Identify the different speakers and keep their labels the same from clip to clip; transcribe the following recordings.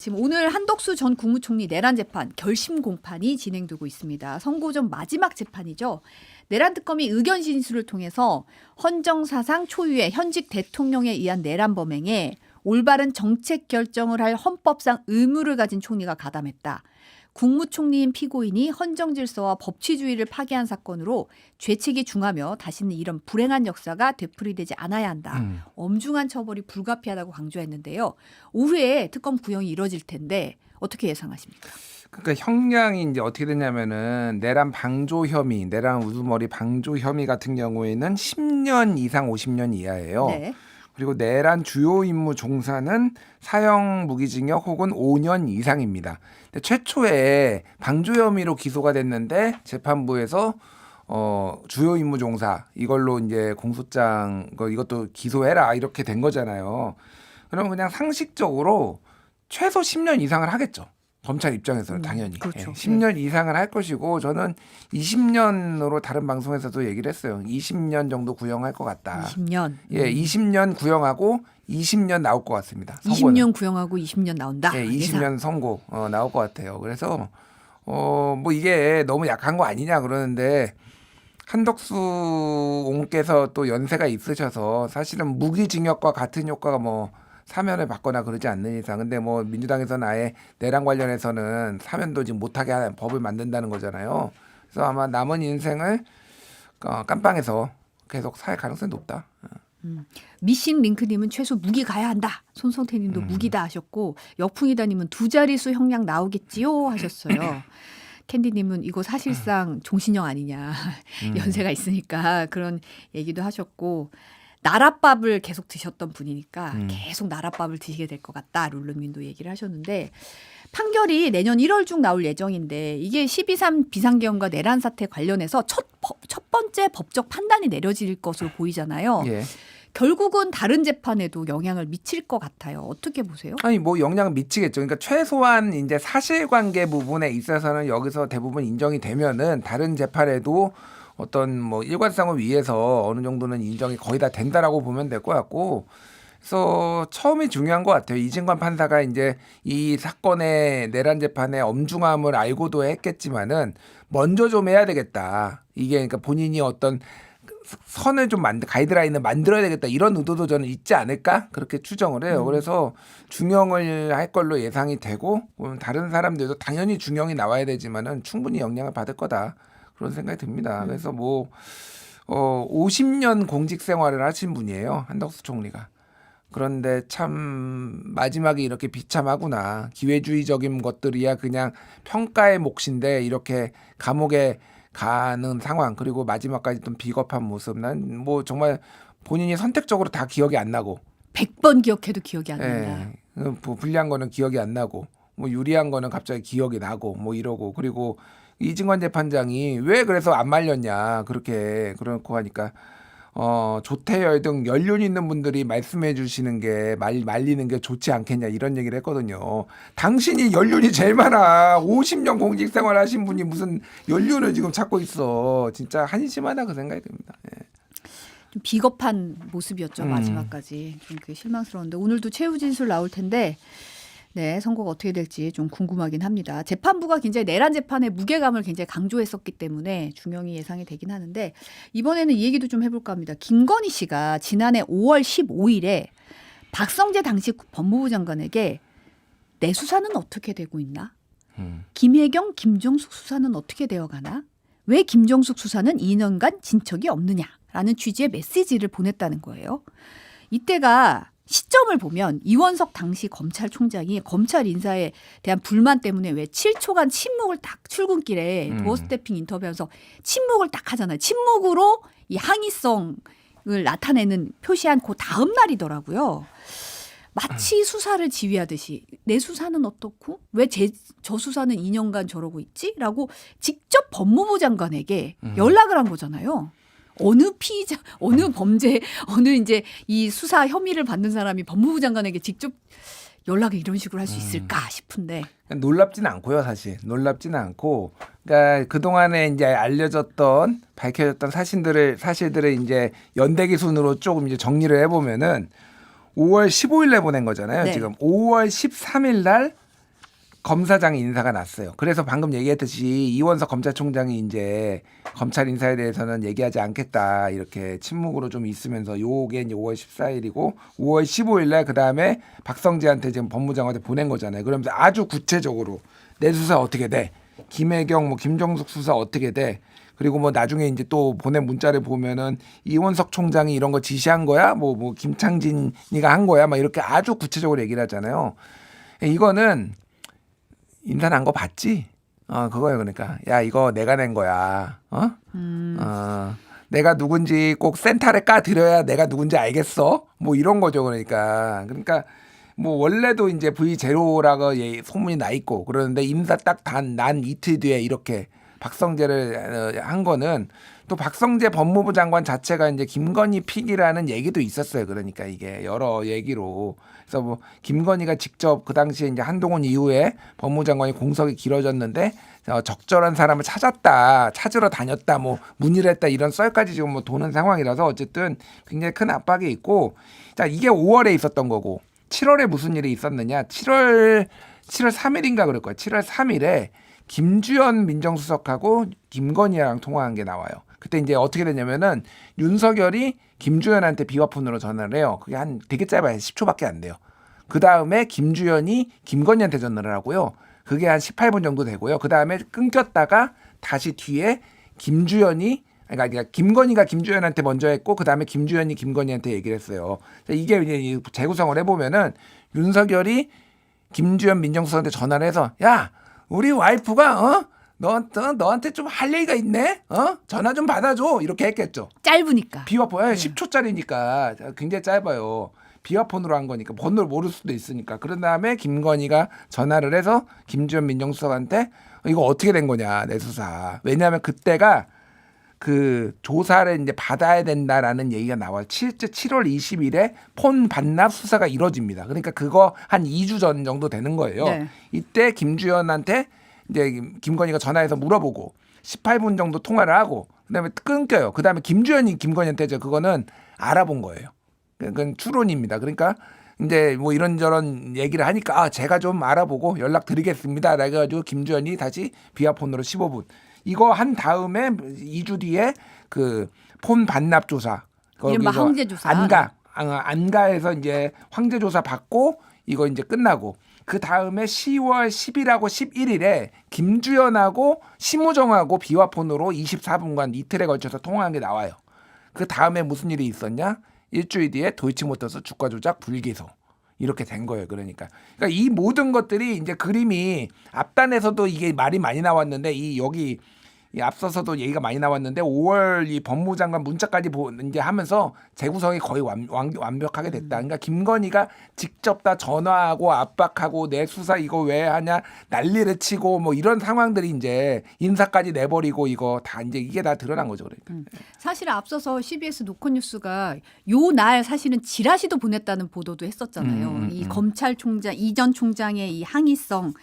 Speaker 1: 지금 오늘 한덕수 전 국무총리 내란 재판 결심 공판이 진행되고 있습니다. 선고 전 마지막 재판이죠. 내란 특검이 의견 진술을 통해서 헌정사상 초유의 현직 대통령에 의한 내란 범행에 올바른 정책 결정을 할 헌법상 의무를 가진 총리가 가담했다. 국무총리인 피고인이 헌정 질서와 법치주의를 파괴한 사건으로 죄책이 중하며 다시는 이런 불행한 역사가 되풀이되지 않아야 한다. 엄중한 처벌이 불가피하다고 강조했는데요. 오후에 특검 구형이 이뤄질 텐데 어떻게 예상하십니까?
Speaker 2: 그러니까 형량이 이제 어떻게 되냐면은 내란 방조 혐의, 내란 우두머리 방조 혐의 같은 경우에는 10년 이상 50년 이하예요.
Speaker 1: 네.
Speaker 2: 그리고 내란 주요 임무 종사는 사형 무기징역 혹은 5년 이상입니다. 근데 최초에 방조 혐의로 기소가 됐는데 재판부에서 주요 임무 종사 이걸로 이제 공소장 이것도 기소해라 이렇게 된 거잖아요. 그럼 그냥 상식적으로 최소 10년 이상을 하겠죠. 검찰 입장에서는 당연히.
Speaker 1: 그렇죠.
Speaker 2: 예, 10년 이상을 할 것이고 저는 20년으로 다른 방송에서도 얘기를 했어요. 20년 정도 구형할 것 같다.
Speaker 1: 20년.
Speaker 2: 예, 20년 구형하고 20년 나올 것 같습니다. 선고는.
Speaker 1: 20년 구형하고 20년 나온다.
Speaker 2: 예, 20년
Speaker 1: 예상.
Speaker 2: 선고 나올 것 같아요. 그래서 뭐 이게 너무 약한 거 아니냐 그러는데 한덕수 옹께서 또 연세가 있으셔서 사실은 무기징역과 같은 효과가 뭐 사면을 받거나 그러지 않는 이상 근데 뭐 민주당에서는 아예 내란 관련해서는 사면도 지금 못하게 하는 법을 만든다는 거잖아요. 그래서 아마 남은 인생을 깜빵에서 계속 살 가능성이 높다.
Speaker 1: 미싱 링크님은 최소 무기 가야 한다. 손성태님도 무기다 하셨고 역풍이다님은 두 자릿수 형량 나오겠지요 하셨어요. 캔디님은 이거 사실상 종신형 아니냐. 연세가 있으니까 그런 얘기도 하셨고 나랏밥을 계속 드셨던 분이니까 계속 나랏밥을 드시게 될 것 같다. 룰루님도 얘기를 하셨는데 판결이 내년 1월 중 나올 예정인데 이게 12.3 비상계엄과 내란 사태 관련해서 첫 번째 법적 판단이 내려질 것으로 보이잖아요.
Speaker 2: 예.
Speaker 1: 결국은 다른 재판에도 영향을 미칠 것 같아요. 어떻게 보세요?
Speaker 2: 아니 뭐 영향을 미치겠죠. 그러니까 최소한 이제 사실관계 부분에 있어서는 여기서 대부분 인정이 되면은 다른 재판에도 어떤 뭐 일관성을 위해서 어느 정도는 인정이 거의 다 된다라고 보면 될 것 같고, 그래서 처음이 중요한 것 같아요. 이진관 판사가 이제 이 사건의 내란 재판의 엄중함을 알고도 했겠지만은 먼저 좀 해야 되겠다. 이게 그러니까 본인이 어떤 선을 좀 가이드라인을 만들어야 되겠다 이런 의도도 저는 있지 않을까 그렇게 추정을 해요. 그래서 중형을 할 걸로 예상이 되고 다른 사람들도 당연히 중형이 나와야 되지만은 충분히 영향을 받을 거다 그런 생각이 듭니다. 그래서 뭐 50년 공직 생활을 하신 분이에요, 한덕수 총리가. 그런데 참 마지막에 이렇게 비참하구나. 기회주의적인 것들이야 그냥 평가의 몫인데 이렇게 감옥에 가는 상황, 그리고 마지막까지 좀 비겁한 모습, 난 뭐 정말 본인이 선택적으로 다 기억이 안 나고
Speaker 1: 100번 기억해도 기억이 안 난다.
Speaker 2: 뭐 불리한 거는 기억이 안 나고 뭐 유리한 거는 갑자기 기억이 나고 뭐 이러고, 그리고 이진관 재판장이 왜 그래서 안 말렸냐 그렇고 하니까 조태열 등 연륜 있는 분들이 말씀해 주시는 게 말리는 게 좋지 않겠냐 이런 얘기를 했거든요. 당신이 연륜이 제일 많아. 50년 공직 생활 하신 분이 무슨 연륜을 지금 찾고 있어. 진짜 한심하다 그 생각이 듭니다. 예.
Speaker 1: 좀 비겁한 모습이었죠. 마지막까지. 좀 그게 실망스러운데 오늘도 최후 진술 나올 텐데 네, 선고가 어떻게 될지 좀 궁금하긴 합니다. 재판부가 굉장히 내란 재판의 무게감을 굉장히 강조했었기 때문에 중형이 예상이 되긴 하는데 이번에는 이 얘기도 좀 해볼까 합니다. 김건희 씨가 지난해 5월 15일에 박성재 당시 법무부 장관에게 내 수사는 어떻게 되고 있나? 김혜경, 김정숙 수사는 어떻게 되어가나? 왜 김정숙 수사는 2년간 진척이 없느냐? 라는 취지의 메시지를 보냈다는 거예요. 이때가 시점을 보면 이원석 당시 검찰총장이 검찰 인사에 대한 불만 때문에 왜 7초간 침묵을 딱 출근길에 도어 스태핑 인터뷰하면서 침묵을 딱 하잖아요. 침묵으로 이 항의성을 나타내는 표시한 그 다음 날이더라고요. 마치 수사를 지휘하듯이 내 수사는 어떻고 왜 저 수사는 2년간 저러고 있지? 라고 직접 법무부 장관에게 연락을 한 거잖아요. 어느 피의자, 어느 범죄, 어느 이제 이 수사 혐의를 받는 사람이 법무부 장관에게 직접 연락을 이런 식으로 할 수 있을까 싶은데.
Speaker 2: 놀랍지는 않고요, 사실. 놀랍지는 않고, 그러니까 그 동안에 이제 알려졌던 밝혀졌던 사실들을 이제 연대기 순으로 조금 이제 정리를 해보면은 5월 15일에 보낸 거잖아요.
Speaker 1: 네.
Speaker 2: 지금 5월 13일 날 검사장 인사가 났어요. 그래서 방금 얘기했듯이 이원석 검찰총장이 이제 검찰 인사에 대해서는 얘기하지 않겠다 이렇게 침묵으로 좀 있으면서 요게 이제 5월 14일이고 5월 15일 날 그다음에 박성재한테 지금 법무장관한테 보낸 거잖아요. 그러면서 아주 구체적으로 내 수사 어떻게 돼? 김혜경 뭐 김정숙 수사 어떻게 돼? 그리고 뭐 나중에 이제 또 보낸 문자를 보면은 이원석 총장이 이런 거 지시한 거야? 뭐 김창진이가 한 거야? 막 이렇게 아주 구체적으로 얘기를 하잖아요. 이거는 인사 난 거 봤지? 그거예요. 그러니까 야 이거 내가 낸 거야. 내가 누군지 꼭 센터를 까 드려야 내가 누군지 알겠어. 뭐 이런 거죠. 그러니까 뭐 원래도 이제 V0라고 소문이 나 있고 그러는데 인사 딱 난 이틀 뒤에 이렇게 박성재를 한 거는 또 박성재 법무부 장관 자체가 이제 김건희 픽이라는 얘기도 있었어요. 그러니까 이게 여러 얘기로. 그래서 뭐 김건희가 직접 그 당시에 이제 한동훈 이후에 법무부 장관이 공석이 길어졌는데 적절한 사람을 찾으러 다녔다, 뭐 문의를 했다 이런 썰까지 지금 뭐 도는 상황이라서 어쨌든 굉장히 큰 압박이 있고 자 이게 5월에 있었던 거고 7월에 무슨 일이 있었느냐 7월 3일인가 그럴 거예요. 7월 3일에 김주현 민정수석하고 김건희랑 통화한 게 나와요. 그때 이제 어떻게 됐냐면은 윤석열이 김주현한테 비화폰으로 전화를 해요. 그게 한 되게 짧아요. 10초밖에 안 돼요. 그 다음에 김주현이 김건희한테 전화를 하고요. 그게 한 18분 정도 되고요. 그 다음에 끊겼다가 다시 뒤에 김주현이 그러니까 김건희가 김주현한테 먼저 했고 그 다음에 김주현이 김건희한테 얘기를 했어요. 이게 이제 재구성을 해보면은 윤석열이 김주현 민정수석한테 전화를 해서 야 우리 와이프가 너한테 좀 할 얘기가 있네. 전화 좀 받아줘. 이렇게 했겠죠.
Speaker 1: 짧으니까.
Speaker 2: 비화폰 10초짜리니까 굉장히 짧아요. 비화폰으로 한 거니까 번호를 모를 수도 있으니까. 그런 다음에 김건희가 전화를 해서 김주현 민정수석한테 이거 어떻게 된 거냐 내 수사. 왜냐하면 그때가 그 조사를 이제 받아야 된다라는 얘기가 나와요. 실제 7월 20일에 폰 반납 수사가 이뤄집니다. 그러니까 그거 한 2주 전 정도 되는 거예요.
Speaker 1: 네.
Speaker 2: 이때 김주현한테 이제 김건희가 전화해서 물어보고 18분 정도 통화를 하고 그다음에 끊겨요. 그다음에 김주현이 김건희한테 그거는 알아본 거예요. 그건 추론입니다. 그러니까 이제 뭐 이런저런 얘기를 하니까 제가 좀 알아보고 연락드리겠습니다. 그래가지고 김주현이 다시 비화폰으로 15분 이거 한 다음에 2주 뒤에 그 폰 반납 조사
Speaker 1: 이른바 황제 조사
Speaker 2: 안가에서 이제 황제 조사 받고 이거 이제 끝나고 그 다음에 10월 10일하고 11일에 김주현하고 심우정하고 비화폰으로 24분간 이틀에 걸쳐서 통화한 게 나와요. 그 다음에 무슨 일이 있었냐? 일주일 뒤에 도이치모터스 주가 조작 불기소. 이렇게 된 거예요. 그러니까 이 모든 것들이 이제 그림이 앞단에서도 이게 말이 많이 나왔는데 여기 앞서서도 얘기가 많이 나왔는데 5월 이 법무부 장관 문자까지 이제 하면서 재구성이 거의 완벽하게 됐다. 그러니까 김건희가 직접 다 전화하고 압박하고 내 수사 이거 왜 하냐 난리를 치고 뭐 이런 상황들이 이제 인사까지 내버리고 이거 다 이제 이게 다 드러난 거죠. 그러니까.
Speaker 1: 사실 앞서서 CBS 노컷뉴스가 요 날 사실은 지라시도 보냈다는 보도도 했었잖아요. 이 검찰총장 이전 총장의 이 항의성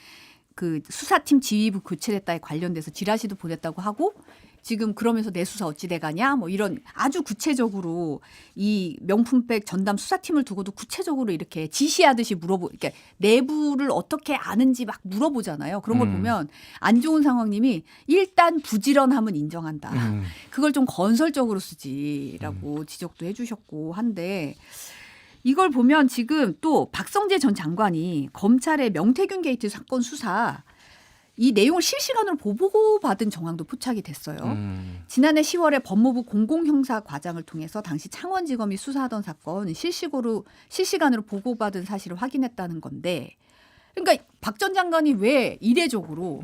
Speaker 1: 그 수사팀 지휘부 교체됐다에 관련돼서 지라시도 보냈다고 하고 지금 그러면서 내 수사 어찌 돼가냐 뭐 이런 아주 구체적으로 이 명품백 전담 수사팀을 두고도 구체적으로 이렇게 지시하듯이 이렇게 내부를 어떻게 아는지 막 물어보잖아요. 그런 걸 보면 안종훈 상황님이 일단 부지런함은 인정한다. 그걸 좀 건설적으로 쓰지라고 지적도 해주셨고 한데 이걸 보면 지금 또 박성재 전 장관이 검찰의 명태균 게이트 사건 수사 이 내용을 실시간으로 보고받은 정황도 포착이 됐어요. 지난해 10월에 법무부 공공형사과장을 통해서 당시 창원지검이 수사하던 사건 실시간으로 보고받은 사실을 확인했다는 건데 그러니까 박 전 장관이 왜 이례적으로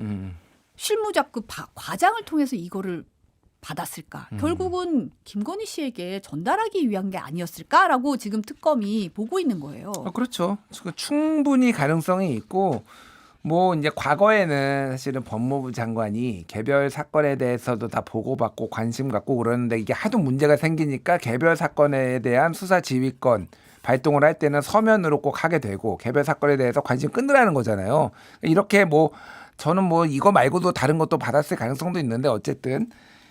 Speaker 1: 실무자급 과장을 통해서 이거를 받았을까? 결국은 김건희 씨에게 전달하기 위한 게 아니었을까라고 지금 특검이 보고 있는 거예요.
Speaker 2: 그렇죠. 충분히 가능성이 있고 뭐 이제 과거에는 사실은 법무부 장관이 개별 사건에 대해서도 다 보고받고 관심 갖고 그러는데 이게 하도 문제가 생기니까 개별 사건에 대한 수사 지휘권 발동을 할 때는 서면으로 꼭 하게 되고 개별 사건에 대해서 관심 끊으라는 거잖아요. 이렇게 뭐 저는 뭐 이거 말고도 다른 것도 받았을 가능성도 있는데 어쨌든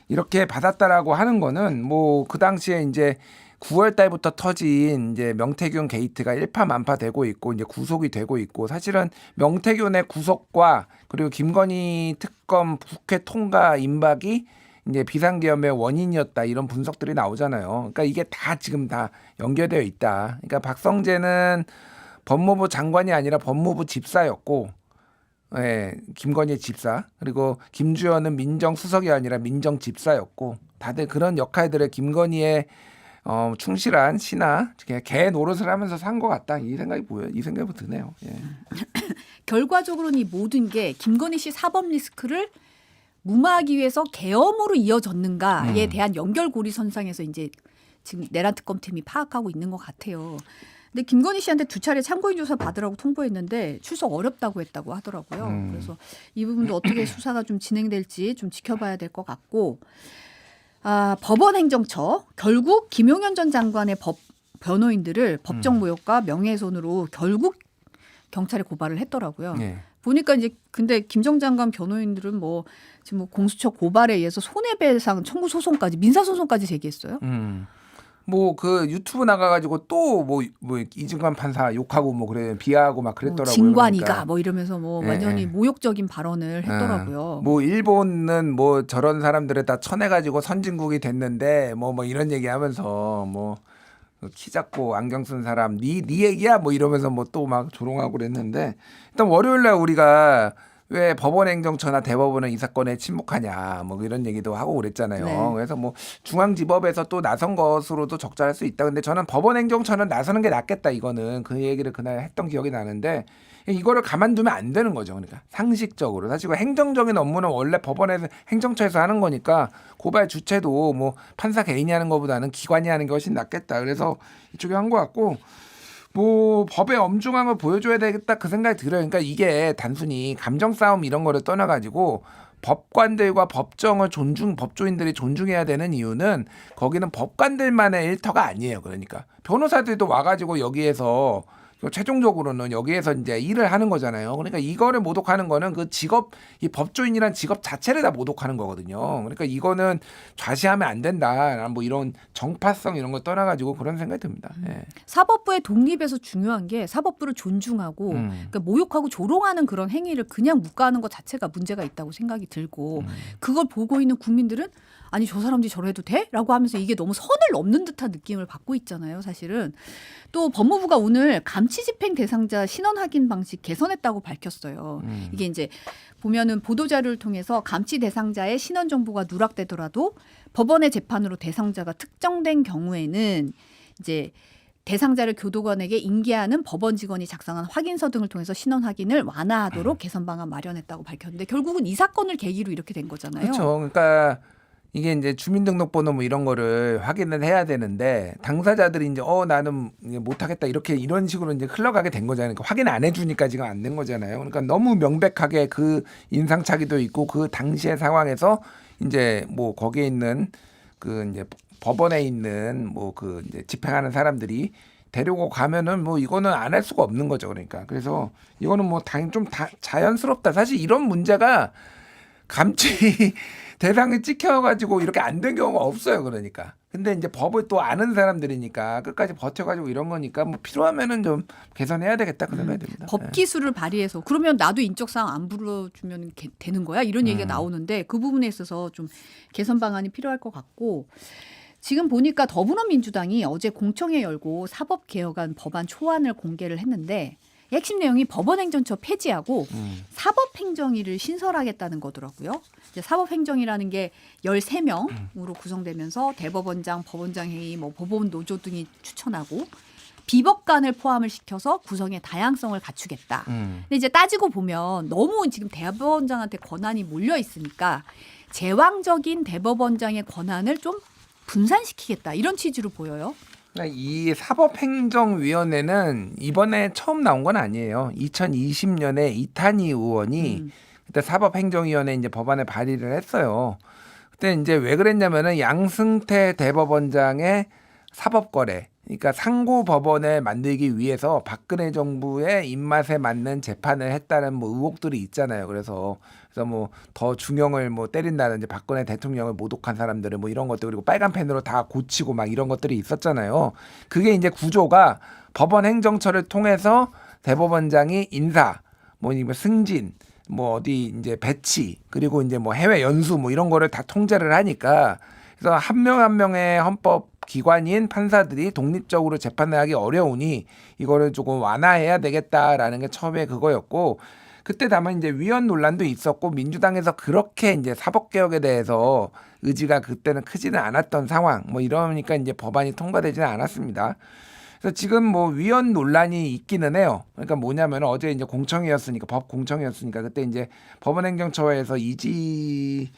Speaker 2: 이렇게 받았다라고 하는 거는 뭐 그 당시에 이제 9월 달부터 터진 이제 명태균 게이트가 일파만파되고 있고 이제 구속이 되고 있고 사실은 명태균의 구속과 그리고 김건희 특검 국회 통과 임박이 이제 비상계엄의 원인이었다 이런 분석들이 나오잖아요. 그러니까 이게 다 지금 다 연결되어 있다. 그러니까 박성재는 법무부 장관이 아니라 법무부 집사였고, 예, 김건희의 집사. 그리고 김주현은 민정수석이 아니라 민정집사였고, 다들 그런 역할들을 김건희의 충실한 신하, 개 노릇을 하면서 산 것 같다. 이 생각이 보여요. 이 생각이 드네요. 예.
Speaker 1: 결과적으로는 이 모든 게 김건희 씨 사법 리스크를 무마하기 위해서 계엄으로 이어졌는가에 대한 연결고리 선상에서 이제 지금 내란 특검팀이 파악하고 있는 것 같아요. 근데 김건희 씨한테 2차례 참고인 조사 받으라고 통보했는데 출석 어렵다고 했다고 하더라고요. 그래서 이 부분도 어떻게 수사가 좀 진행될지 좀 지켜봐야 될 것 같고, 법원 행정처 결국 김용현 전 장관의 변호인들을 법정 모욕과 명예훼손으로 결국 경찰에 고발을 했더라고요.
Speaker 2: 예.
Speaker 1: 보니까 이제 근데 김 전 장관 변호인들은 뭐 지금 뭐 공수처 고발에 의해서 손해배상 청구 소송까지 민사 소송까지 제기했어요.
Speaker 2: 뭐 그 유튜브 나가가지고 또 뭐 이승관 판사 욕하고 뭐 그래 비하하고 막 그랬더라고요.
Speaker 1: 진관이가
Speaker 2: 그러니까.
Speaker 1: 뭐 이러면서 뭐
Speaker 2: 예,
Speaker 1: 완전히
Speaker 2: 예.
Speaker 1: 모욕적인 발언을 했더라고요.
Speaker 2: 뭐 일본은 뭐 저런 사람들을 다 쳐내가지고 선진국이 됐는데 뭐 이런 얘기하면서 뭐 키 작고 안경 쓴 사람 네 얘기야 뭐 이러면서 뭐 또 막 조롱하고 그랬는데 일단 월요일날 우리가 왜 법원행정처나 대법원은 이 사건에 침묵하냐 뭐 이런 얘기도 하고 그랬잖아요.
Speaker 1: 네.
Speaker 2: 그래서 뭐 중앙지법에서 또 나선 것으로도 적절할 수 있다. 근데 저는 법원행정처는 나서는 게 낫겠다. 이거는 그 얘기를 그날 했던 기억이 나는데 이거를 가만두면 안 되는 거죠. 그러니까 상식적으로 사실 그 행정적인 업무는 원래 법원에서 행정처에서 하는 거니까 고발 주체도 뭐 판사 개인이 하는 것보다는 기관이 하는 게 훨씬 낫겠다. 그래서 이쪽에 한 것 같고. 뭐 법의 엄중함을 보여줘야 되겠다 그 생각이 들어요. 그러니까 이게 단순히 감정 싸움 이런 거를 떠나가지고 법관들과 법정을 법조인들이 존중해야 되는 이유는 거기는 법관들만의 일터가 아니에요. 그러니까 변호사들도 와가지고 여기에서 최종적으로는 여기에서 이제 일을 하는 거잖아요. 그러니까 이거를 모독하는 거는 그 직업, 이 법조인이란 직업 자체를 다 모독하는 거거든요. 그러니까 이거는 좌시하면 안 된다. 뭐 이런 정파성 이런 거 떠나가지고 그런 생각이 듭니다. 예.
Speaker 1: 사법부의 독립에서 중요한 게 사법부를 존중하고 그러니까 모욕하고 조롱하는 그런 행위를 그냥 묵과하는 것 자체가 문제가 있다고 생각이 들고 그걸 보고 있는 국민들은 아니 저 사람들이 저래도 돼? 라고 하면서 이게 너무 선을 넘는 듯한 느낌을 받고 있잖아요. 사실은. 또 법무부가 오늘 감치집행 대상자 신원 확인 방식 개선했다고 밝혔어요. 이게 이제 보면은 보도자료를 통해서 감치 대상자의 신원 정보가 누락되더라도 법원의 재판으로 대상자가 특정된 경우에는 이제 대상자를 교도관에게 인계하는 법원 직원이 작성한 확인서 등을 통해서 신원 확인을 완화하도록 개선 방안 마련했다고 밝혔는데 결국은 이 사건을 계기로 이렇게 된 거잖아요.
Speaker 2: 그렇죠. 그러니까 이게 이제 주민등록번호 뭐 이런 거를 확인을 해야 되는데 당사자들이 이제 나는 못하겠다 이런 식으로 이제 흘러가게 된 거잖아요. 그러니까 확인 안 해주니까 지금 안 된 거잖아요. 그러니까 너무 명백하게 그 인상착의도 있고 그 당시의 상황에서 이제 뭐 거기에 있는 그 이제 법원에 있는 뭐 그 이제 집행하는 사람들이 데리고 가면은 뭐 이거는 안 할 수가 없는 거죠. 그러니까 그래서 이거는 뭐 당연히 좀 자연스럽다. 사실 이런 문제가 감치 대상이 찍혀가지고 이렇게 안 된 경우가 없어요. 그러니까. 근데 이제 법을 또 아는 사람들이니까 끝까지 버텨가지고 이런 거니까 뭐 필요하면은 좀 개선해야 되겠다 그 생각이 듭니다.
Speaker 1: 법 기술을 발휘해서 그러면 나도 인적사항 안 불러주면 되는 거야? 이런 얘기가 나오는데 그 부분에 있어서 좀 개선 방안이 필요할 것 같고 지금 보니까 더불어민주당이 어제 공청회 열고 사법개혁안 법안 초안을 공개를 했는데 핵심 내용이 법원행정처 폐지하고 사법행정위를 신설하겠다는 거더라고요. 이제 사법행정이라는 게 13명으로 구성되면서 대법원장, 법원장 회의, 뭐 법원 노조 등이 추천하고 비법관을 포함을 시켜서 구성의 다양성을 갖추겠다. 근데 이제 따지고 보면 너무 지금 대법원장한테 권한이 몰려 있으니까 제왕적인 대법원장의 권한을 좀 분산시키겠다. 이런 취지로 보여요.
Speaker 2: 이 사법행정위원회는 이번에 처음 나온 건 아니에요. 2020년에 이탄희 의원이 그때 사법행정위원회 이제 법안에 발의를 했어요. 그때 이제 왜 그랬냐면은 양승태 대법원장의 사법거래 그러니까 상고 법원을 만들기 위해서 박근혜 정부의 입맛에 맞는 재판을 했다는 뭐 의혹들이 있잖아요. 그래서 뭐 더 중형을 뭐 때린다든지 박근혜 대통령을 모독한 사람들을 뭐 이런 것들 그리고 빨간 펜으로 다 고치고 막 이런 것들이 있었잖아요. 그게 이제 구조가 법원 행정처를 통해서 대법원장이 인사, 뭐 승진, 뭐 어디 이제 배치 그리고 이제 뭐 해외 연수 뭐 이런 거를 다 통제를 하니까 그래서 한 명 한 명의 헌법 기관인 판사들이 독립적으로 재판을 하기 어려우니 이거를 조금 완화해야 되겠다라는 게 처음에 그거였고 그때 다만 이제 위헌 논란도 있었고 민주당에서 그렇게 이제 사법개혁에 대해서 의지가 그때는 크지는 않았던 상황 뭐 이러니까 이제 법안이 통과되지는 않았습니다. 그래서 지금 뭐 위헌 논란이 있기는 해요. 그러니까 뭐냐면 어제 이제 공청회였으니까 법 공청회였으니까 그때 이제 법원행정처에서
Speaker 1: 이지영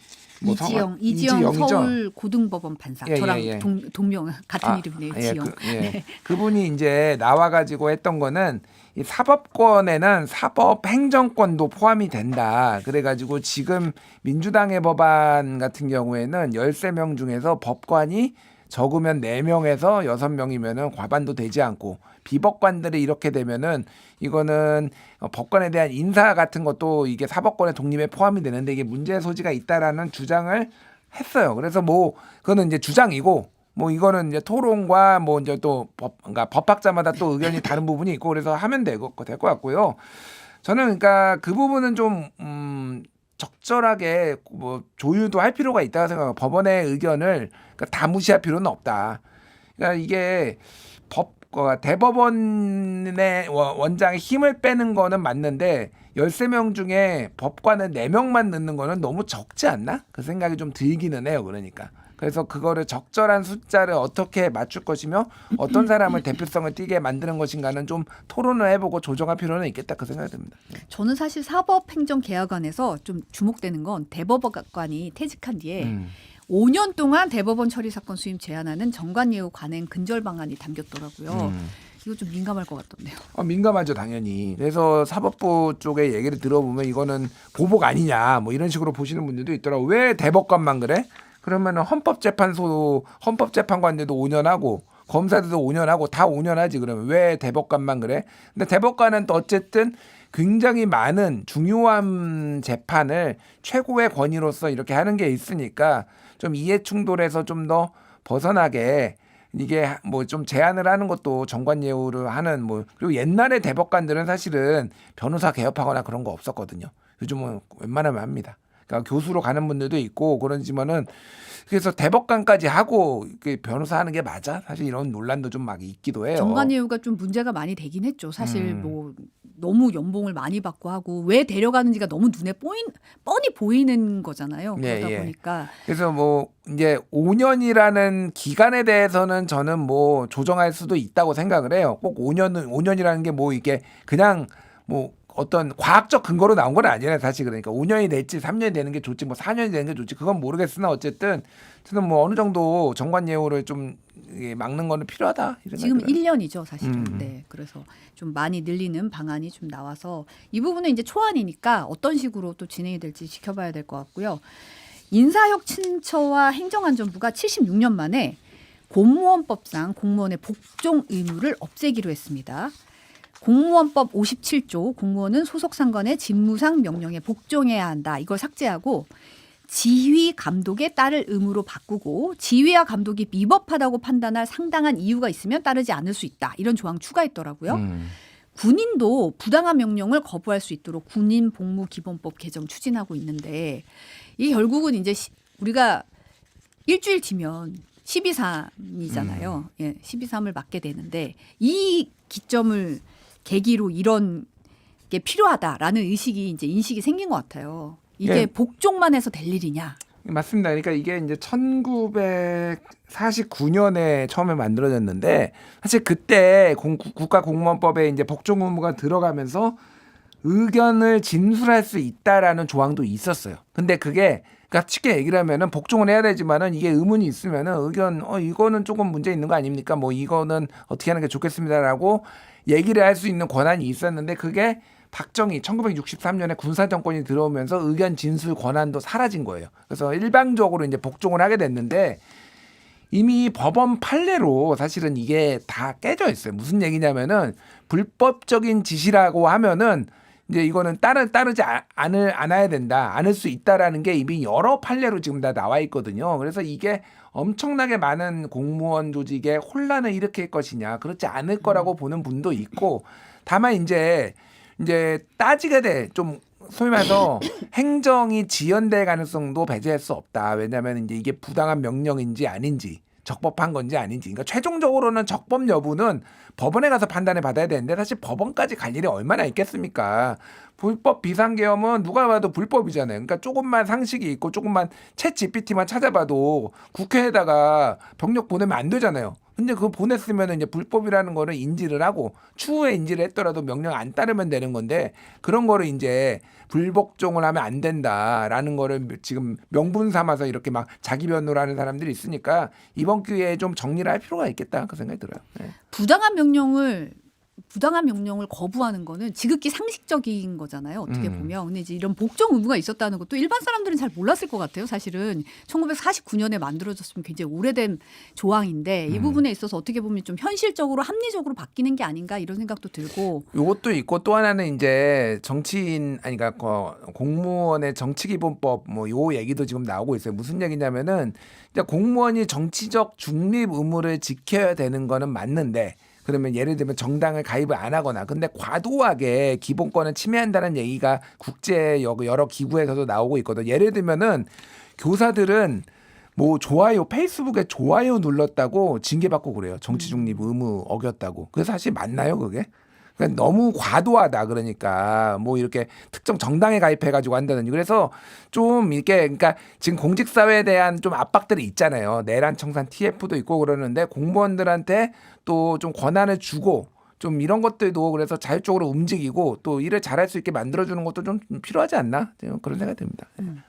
Speaker 1: 서울 고등법원 판사 저랑 동명 같은 이름이네요. 지영. 네.
Speaker 2: 그분이 이제 나와가지고 했던 거는 이 사법권에는 사법행정권도 포함이 된다. 그래가지고 지금 민주당의 법안 같은 경우에는 13명 중에서 법관이 적으면 4명에서 6명이면은 과반도 되지 않고 비법관들이 이렇게 되면은 이거는 법관에 대한 인사 같은 것도 이게 사법권의 독립에 포함이 되는데 이게 문제의 소지가 있다라는 주장을 했어요. 그래서 뭐 그거는 이제 주장이고 뭐 이거는 이제 토론과 뭐 이제 또 그러니까 법학자마다 또 의견이 다른 부분이 있고 그래서 하면 될 것 같고요. 저는 그러니까 그 부분은 좀 적절하게 뭐 조율도 할 필요가 있다고 생각해요. 법원의 의견을 그러니까 다 무시할 필요는 없다. 그러니까 이게 대법원의 원장의 힘을 빼는 거는 맞는데 13명 중에 법관은 4명만 넣는 거는 너무 적지 않나? 그 생각이 좀 들기는 해요. 그러니까. 그래서 그거를 적절한 숫자를 어떻게 맞출 것이며 어떤 사람을 대표성을 띠게 만드는 것인가는 좀 토론을 해보고 조정할 필요는 있겠다 그 생각이 듭니다.
Speaker 1: 저는 사실 사법행정개혁안에서 좀 주목되는 건 대법관이 퇴직한 뒤에 5년 동안 대법원 처리 사건 수임 제한하는 정관예우 관행 근절 방안이 담겼더라고요. 이거 좀 민감할 것 같던데요.
Speaker 2: 민감하죠 당연히. 그래서 사법부 쪽의 얘기를 들어보면 이거는 보복 아니냐 뭐 이런 식으로 보시는 분들도 있더라고요. 왜 대법관만 그래? 그러면 헌법재판관들도 5년 하고 검사들도 5년 하고 다 5년 하지. 그러면 왜 대법관만 그래? 근데 대법관은 또 어쨌든 굉장히 많은 중요한 재판을 최고의 권위로서 이렇게 하는 게 있으니까 좀 이해 충돌에서 좀 더 벗어나게 이게 뭐 좀 제한을 하는 것도 정관예우를 하는 뭐 그리고 옛날에 대법관들은 사실은 변호사 개업하거나 그런 거 없었거든요. 요즘은 웬만하면 합니다. 그러니까 교수로 가는 분들도 있고 그러지만은 그래서 대법관까지 하고 변호사 하는 게 맞아? 사실 이런 논란도 좀 막 있기도 해요.
Speaker 1: 정관예우가 좀 문제가 많이 되긴 했죠. 사실 뭐 너무 연봉을 많이 받고 하고 왜 데려가는지가 너무 눈에 뻔히 보이는 거잖아요. 그러다 보니까
Speaker 2: 그래서 뭐 이제 5년이라는 기간에 대해서는 저는 뭐 조정할 수도 있다고 생각을 해요. 꼭 5년이라는 게 뭐 이게 그냥 뭐 어떤 과학적 근거로 나온 건 아니에요. 사실 그러니까 5년이 될지 3년이 되는 게 좋지 뭐 4년이 되는 게 좋지 그건 모르겠으나 어쨌든 저는 뭐 어느 정도 정관예우를 좀 막는 거는 필요하다.
Speaker 1: 지금 1년이죠 사실은. 네, 그래서 좀 많이 늘리는 방안이 좀 나와서 이 부분은 이제 초안이니까 어떤 식으로 또 진행이 될지 지켜봐야 될 것 같고요. 인사혁신처와 행정안전부가 76년 만에 공무원법상 공무원의 복종 의무를 없애기로 했습니다. 공무원법 57조 공무원은 소속 상관의 직무상 명령에 복종해야 한다. 이걸 삭제하고 지휘 감독에 따를 의무로 바꾸고 지휘와 감독이 미법하다고 판단할 상당한 이유가 있으면 따르지 않을 수 있다. 이런 조항 추가했더라고요. 군인도 부당한 명령을 거부할 수 있도록 군인복무기본법 개정 추진하고 있는데 이게 결국은 이제 우리가 일주일 뒤면 12.3이잖아요. 예, 12.3을 맞게 되는데 이 기점을 계기로 이런 게 필요하다라는 의식이 이제 인식이 생긴 것 같아요. 이게 복종만 해서 될 일이냐?
Speaker 2: 맞습니다. 그러니까 이게 이제 1949년에 처음에 만들어졌는데 사실 그때 국가공무원법에 이제 복종 의무가 들어가면서 의견을 진술할 수 있다라는 조항도 있었어요. 근데 그게 그러니까 쉽게 얘기를 하면은 복종을 해야 되지만은 이게 의문이 있으면은 의견 이거는 조금 문제 있는 거 아닙니까? 뭐 이거는 어떻게 하는 게 좋겠습니다라고 얘기를 할 수 있는 권한이 있었는데 그게 박정희 1963년에 군사 정권이 들어오면서 의견 진술 권한도 사라진 거예요. 그래서 일방적으로 이제 복종을 하게 됐는데 이미 법원 판례로 사실은 이게 다 깨져 있어요. 무슨 얘기냐면은 불법적인 짓이라고 하면은 이제 이거는 따르지 않아야 된다, 않을 수 있다라는 게 이미 여러 판례로 지금 다 나와 있거든요. 그래서 이게 엄청나게 많은 공무원 조직에 혼란을 일으킬 것이냐, 그렇지 않을 거라고 보는 분도 있고, 다만 이제 따지게 돼 좀 소위 말해서 행정이 지연될 가능성도 배제할 수 없다. 왜냐하면 이제 이게 부당한 명령인지 아닌지, 적법한 건지 아닌지. 그러니까 최종적으로는 적법 여부는 법원에 가서 판단을 받아야 되는데 사실 법원까지 갈 일이 얼마나 있겠습니까? 불법 비상계엄은 누가 봐도 불법이잖아요. 그러니까 조금만 상식이 있고 조금만 챗 GPT만 찾아봐도 국회에다가 병력 보내면 안 되잖아요. 근데 그거 보냈으면 이제 불법이라는 거를 인지를 하고 추후에 인지를 했더라도 명령 안 따르면 되는 건데, 그런 거를 이제 불복종을 하면 안 된다라는 거를 지금 명분 삼아서 이렇게 막 자기 변호를 하는 사람들이 있으니까 이번 기회에 좀 정리를 할 필요가 있겠다, 그 생각이 들어요. 네.
Speaker 1: 부당한 명령을 거부하는 거는 지극히 상식적인 거잖아요. 어떻게 보면. 근데 이제 이런 복종 의무가 있었다는 것도 일반 사람들은 잘 몰랐을 것 같아요. 사실은 1949년에 만들어졌으면 굉장히 오래된 조항인데 이 부분에 있어서 어떻게 보면 좀 현실적으로 합리적으로 바뀌는 게 아닌가 이런 생각도 들고.
Speaker 2: 요것도 있고 또 하나는 이제 정치인 아니 그러니까 공무원의 정치기본법 뭐 요 얘기도 지금 나오고 있어요. 무슨 얘기냐면은 이제 공무원이 정치적 중립 의무를 지켜야 되는 거는 맞는데, 그러면 예를 들면 정당을 가입을 안 하거나 근데 과도하게 기본권을 침해한다는 얘기가 국제 여러 기구에서도 나오고 있거든. 예를 들면은 교사들은 뭐 좋아요, 페이스북에 좋아요 눌렀다고 징계받고 그래요. 정치 중립 의무 어겼다고. 그게 사실 맞나요, 그게? 그러니까 너무 과도하다. 그러니까 뭐 이렇게 특정 정당에 가입해가지고 한다든지. 그래서 좀 이렇게 그러니까 지금 공직사회에 대한 좀 압박들이 있잖아요. 내란 청산 TF도 있고 그러는데 공무원들한테 또 좀 권한을 주고 좀 이런 것들도 그래서 자율적으로 움직이고 또 일을 잘할 수 있게 만들어주는 것도 좀 필요하지 않나, 그런 생각이 듭니다.